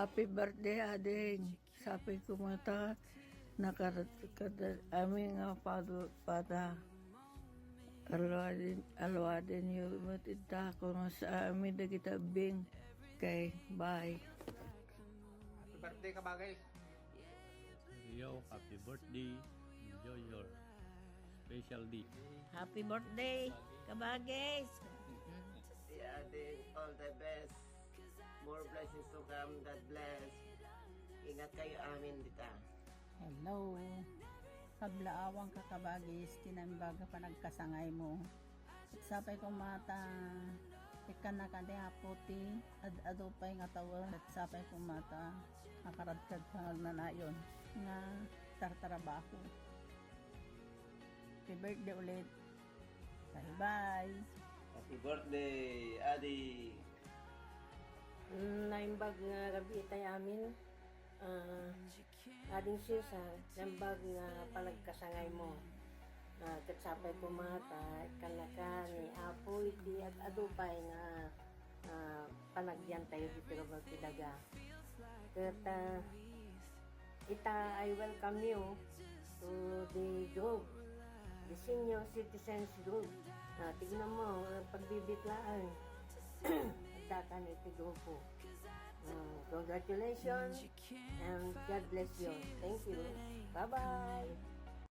Happy birthday, ading. Sabi ko mata, nakarat ka aming pada. Alwadin yung matita ko sa amin na kita bing. Okay, bye. Happy birthday ka bagay. Yo, happy birthday. Enjoy your special day. Happy birthday, Kabagis! Yeah, all the best. More blessings to come. God bless. Ingat kayo amin dita. Hello. Kablaawang kakabagis, kinambaga pa nagkasangay mo. At sapay kong mata, ikan na kanya puti, ado pa yung atawa. At sapay kong mata, nakaradkad pa na yun, nga tartarabaho. Happy birthday ulit. Bye-bye. Happy birthday, Adi. Naimbag nga gabi itay amin. Ading Susan, naimbag nga palagkasangay mo. Katsapay kumata, kanakan, ni Apo, iti at adupay nga panagyan tayo dito ng pilaga. Kata ita, I welcome you to the group, the senior citizens group. Tignan mo, pagbibitlaan. Datan iti grupo. Congratulations and God bless you. Thank you. Bye-bye.